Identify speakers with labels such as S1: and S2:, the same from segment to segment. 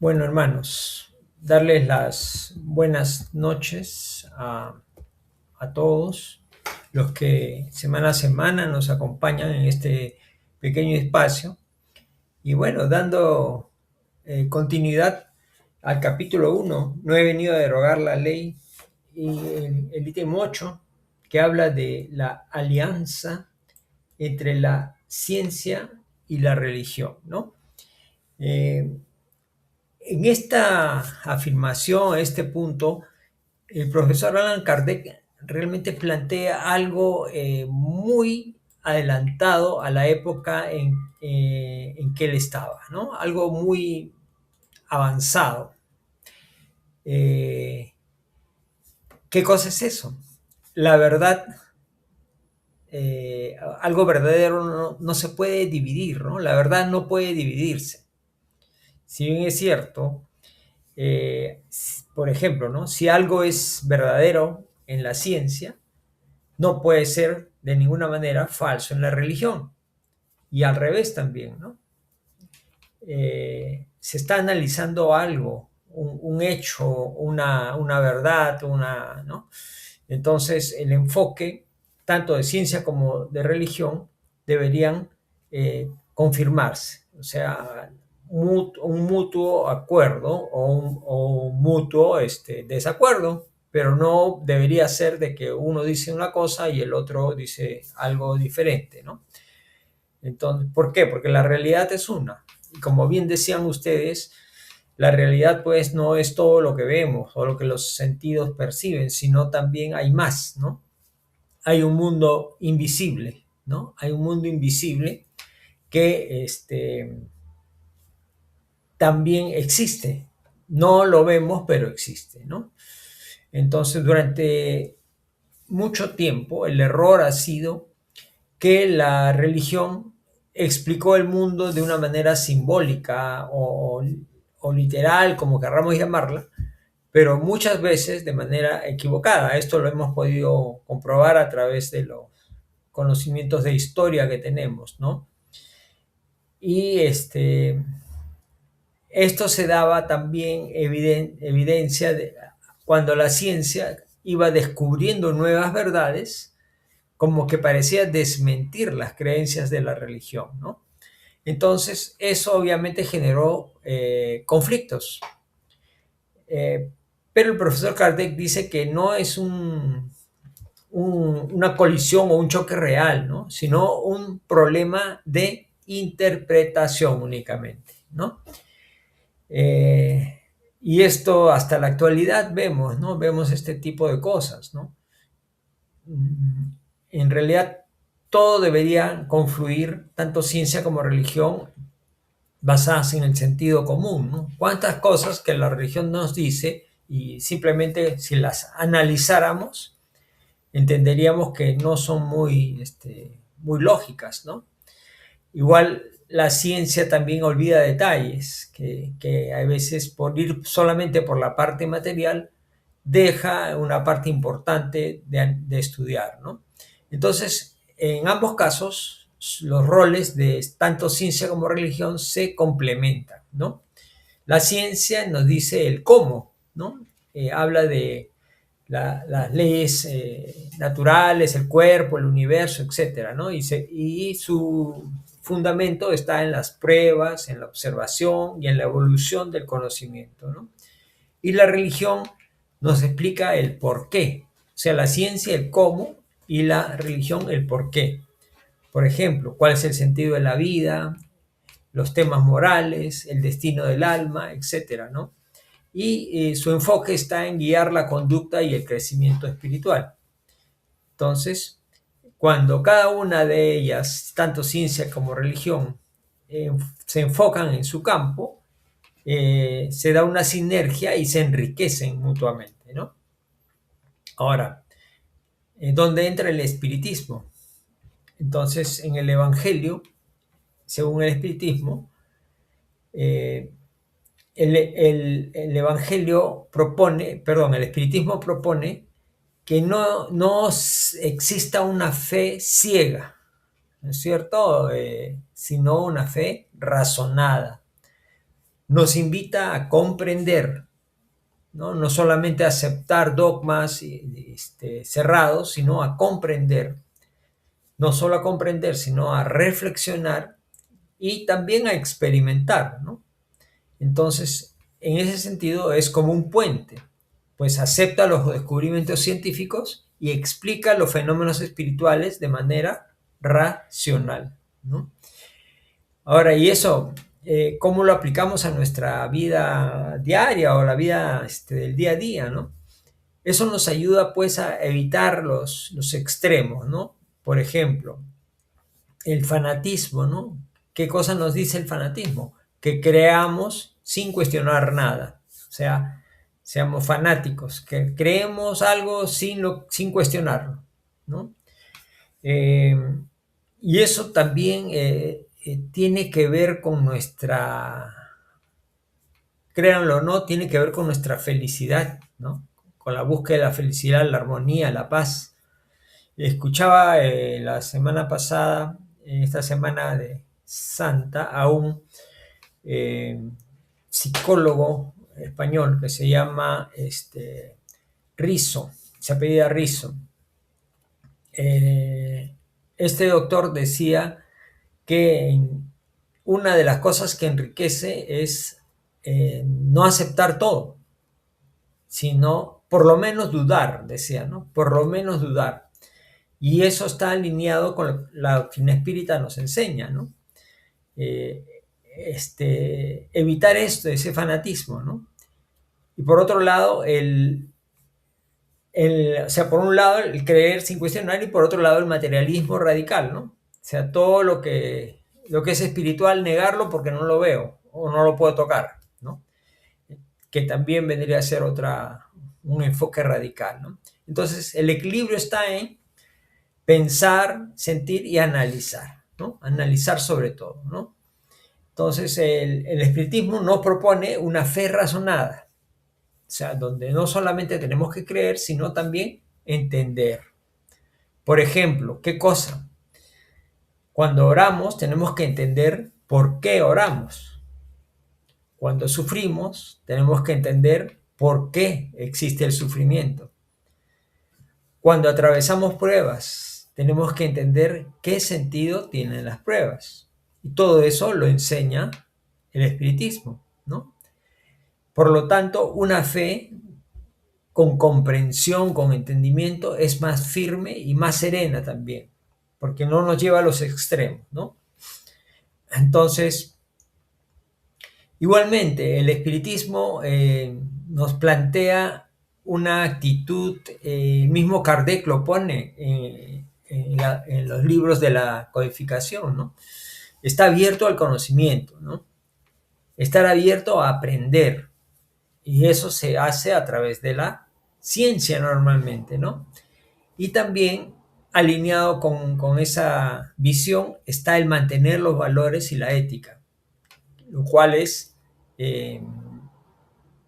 S1: Bueno, hermanos, darles las buenas noches a todos los que semana a semana nos acompañan en este pequeño espacio. Y bueno, dando continuidad al capítulo 1, no he venido a derogar la ley, y el ítem 8, que habla de la alianza entre la ciencia y la religión, ¿no? Eh, En esta afirmación, este punto, el profesor Allan Kardec realmente plantea algo muy adelantado a la época en que él estaba, ¿no? Algo muy avanzado. Eh, ¿Qué cosa es eso? La verdad, algo verdadero no se puede dividir, ¿no? La verdad no puede dividirse. Si bien es cierto, por ejemplo, ¿no? Si algo es verdadero en la ciencia, no puede ser de ninguna manera falso en la religión. Y al revés también, ¿no? Se está analizando algo, un hecho, una verdad, ¿no? Entonces, el enfoque, tanto de ciencia como de religión, deberían confirmarse. O sea, un mutuo acuerdo o un mutuo desacuerdo, pero no debería ser de que uno dice una cosa y el otro dice algo diferente, ¿no? Entonces, ¿por qué? Porque la realidad es una. Y como bien decían ustedes, la realidad pues no es todo lo que vemos o lo que los sentidos perciben, sino también hay más, ¿no? Hay un mundo invisible, ¿no? Hay un mundo invisible que también existe. No lo vemos, pero existe, ¿no? Entonces, durante mucho tiempo, el error ha sido que la religión explicó el mundo de una manera simbólica o literal, como querramos llamarla, pero muchas veces de manera equivocada. Esto lo hemos podido comprobar a través de los conocimientos de historia que tenemos, ¿no? Y esto se daba también evidencia de cuando la ciencia iba descubriendo nuevas verdades, como que parecía desmentir las creencias de la religión, ¿no? Entonces, eso obviamente generó conflictos. Eh, pero el profesor Kardec dice que no es una colisión o un choque real, ¿no? Sino un problema de interpretación únicamente, ¿no? Eh, y esto hasta la actualidad vemos, ¿no? Vemos este tipo de cosas, ¿no? En realidad todo debería confluir, tanto ciencia como religión, basadas en el sentido común, ¿no? Cuántas cosas que la religión nos dice y simplemente si las analizáramos entenderíamos que no son muy lógicas, ¿no? Igual la ciencia también olvida detalles que a veces por ir solamente por la parte material deja una parte importante de estudiar, ¿no? Entonces, en ambos casos, los roles de tanto ciencia como religión se complementan, ¿no? La ciencia nos dice el cómo, ¿no? Habla de las leyes naturales, el cuerpo, el universo, etcétera, ¿no? Y su fundamento está en las pruebas, en la observación y en la evolución del conocimiento, ¿no? Y la religión nos explica el por qué, o sea, la ciencia el cómo y la religión el por qué. Por ejemplo, cuál es el sentido de la vida, los temas morales, el destino del alma, etcétera, ¿no? Y su enfoque está en guiar la conducta y el crecimiento espiritual. Entonces, cuando cada una de ellas, tanto ciencia como religión, se enfocan en su campo, se da una sinergia y se enriquecen mutuamente, ¿no? Ahora, ¿dónde entra el espiritismo? Entonces, en el Evangelio, según el espiritismo, eh, el Evangelio propone, perdón, el espiritismo propone que no exista una fe ciega, ¿no es cierto? Sino una fe razonada, nos invita a comprender, ¿no? No solamente a aceptar dogmas cerrados, sino a comprender, no solo a comprender, sino a reflexionar y también a experimentar, ¿no? Entonces, en ese sentido es como un puente, pues acepta los descubrimientos científicos y explica los fenómenos espirituales de manera racional, ¿no? Ahora, y eso, ¿cómo lo aplicamos a nuestra vida diaria o la vida del día a día, ¿no? Eso nos ayuda pues a evitar los extremos, ¿no? Por ejemplo, el fanatismo, ¿no? ¿Qué cosa nos dice el fanatismo? Que creamos sin cuestionar nada. O sea, seamos fanáticos, que creemos algo sin cuestionarlo, ¿no? Eh, y eso también tiene que ver con nuestra, créanlo o no, tiene que ver con nuestra felicidad, ¿no? Con la búsqueda de la felicidad, la armonía, la paz. Escuchaba la semana pasada, en esta semana de Santa, a un eh, psicólogo español que se llama Rizo, se apellida Rizo. Este doctor decía que una de las cosas que enriquece es no aceptar todo, sino por lo menos dudar, decía, ¿no? Por lo menos dudar. Y eso está alineado con la doctrina espírita nos enseña, ¿no? Eh, evitar esto, ese fanatismo, ¿no? Y por otro lado, o sea, por un lado el creer sin cuestionar y por otro lado el materialismo radical, ¿no? O sea, todo lo que es espiritual, negarlo porque no lo veo o no lo puedo tocar, ¿no? Que también vendría a ser un enfoque radical, ¿no? Entonces, el equilibrio está en pensar, sentir y analizar, ¿no? Analizar sobre todo, ¿no? Entonces, el espiritismo nos propone una fe razonada, o sea, donde no solamente tenemos que creer, sino también entender. Por ejemplo, ¿qué cosa? Cuando oramos tenemos que entender por qué oramos. Cuando sufrimos tenemos que entender por qué existe el sufrimiento. Cuando atravesamos pruebas tenemos que entender qué sentido tienen las pruebas. Y todo eso lo enseña el espiritismo, ¿no? Por lo tanto, una fe con comprensión, con entendimiento, es más firme y más serena también, porque no nos lleva a los extremos, ¿no? Entonces, igualmente, el espiritismo nos plantea una actitud, mismo Kardec lo pone en los libros de la codificación, ¿no? Está abierto al conocimiento, ¿no? Estar abierto a aprender, y eso se hace a través de la ciencia normalmente, ¿no? Y también alineado con esa visión está el mantener los valores y la ética, lo cual es eh,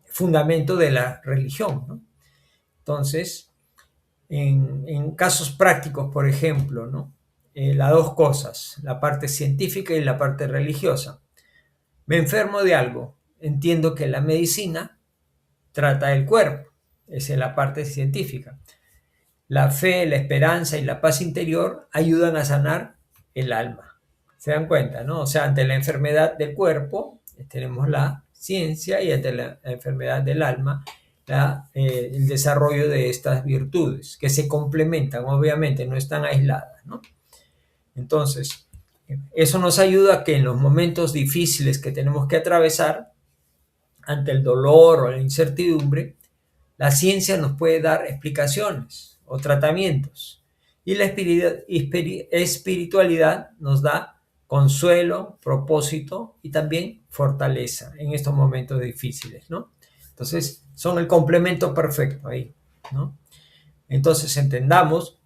S1: fundamento de la religión, ¿no? Entonces, en casos prácticos, por ejemplo, ¿no? Las dos cosas, la parte científica y la parte religiosa. Me enfermo de algo, entiendo que la medicina trata el cuerpo, esa es la parte científica. La fe, la esperanza y la paz interior ayudan a sanar el alma. ¿Se dan cuenta, no? O sea, ante la enfermedad del cuerpo tenemos la ciencia y ante la enfermedad del alma el desarrollo de estas virtudes que se complementan, obviamente, no están aisladas, ¿no? Entonces, eso nos ayuda a que en los momentos difíciles que tenemos que atravesar, ante el dolor o la incertidumbre, la ciencia nos puede dar explicaciones o tratamientos y la espiritualidad nos da consuelo, propósito y también fortaleza en estos momentos difíciles, ¿no? Entonces, son el complemento perfecto ahí, ¿no? Entonces, entendamos,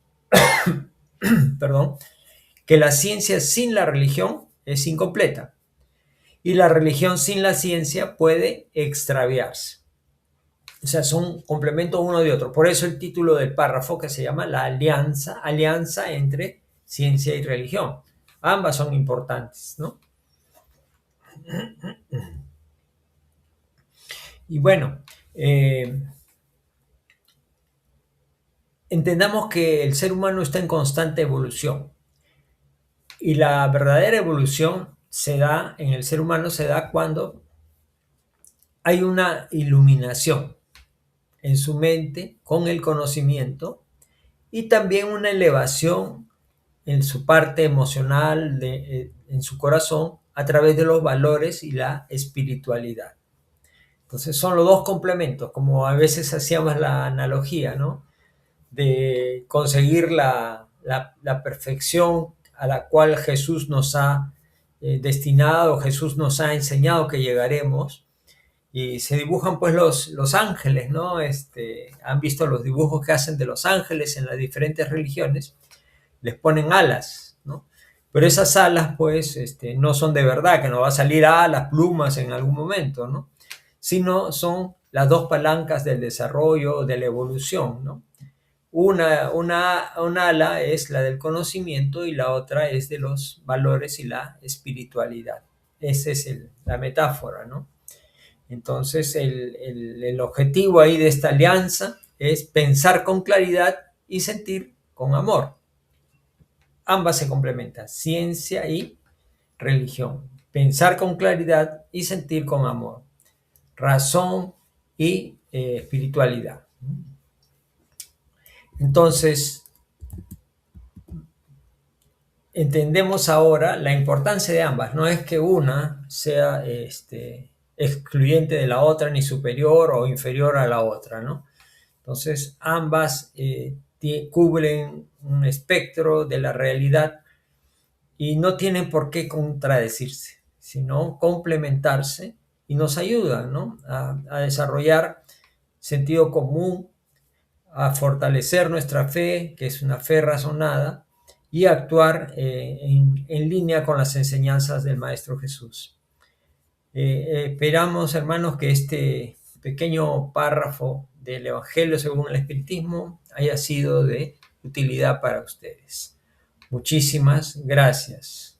S1: perdón, que la ciencia sin la religión es incompleta y la religión sin la ciencia puede extraviarse. O sea, son complementos uno de otro. Por eso el título del párrafo que se llama La alianza entre ciencia y religión. Ambas son importantes, ¿no? Y bueno, entendamos que el ser humano está en constante evolución y la verdadera evolución se da en el ser humano, se da cuando hay una iluminación en su mente con el conocimiento y también una elevación en su parte emocional, en su corazón, a través de los valores y la espiritualidad. Entonces son los dos complementos, como a veces hacíamos la analogía, ¿no? De conseguir la perfección a la cual Jesús nos ha destinado, Jesús nos ha enseñado que llegaremos. Y se dibujan pues los ángeles, ¿no? Han visto los dibujos que hacen de los ángeles en las diferentes religiones, les ponen alas, ¿no? Pero esas alas pues no son de verdad, que nos va a salir alas, plumas en algún momento, ¿no? Sino son las dos palancas del desarrollo, de la evolución, ¿no? Una ala es la del conocimiento y la otra es de los valores y la espiritualidad. Esa es la metáfora, ¿no? Entonces el objetivo ahí de esta alianza es pensar con claridad y sentir con amor. Ambas se complementan, ciencia y religión. Pensar con claridad y sentir con amor. Razón y espiritualidad. Entonces, entendemos ahora la importancia de ambas. No es que una sea excluyente de la otra, ni superior o inferior a la otra, ¿no? Entonces, ambas cubren un espectro de la realidad y no tienen por qué contradecirse, sino complementarse y nos ayudan, ¿no? a desarrollar sentido común, a fortalecer nuestra fe, que es una fe razonada, y actuar en línea con las enseñanzas del Maestro Jesús. Esperamos, hermanos, que este pequeño párrafo del Evangelio según el Espiritismo haya sido de utilidad para ustedes. Muchísimas gracias.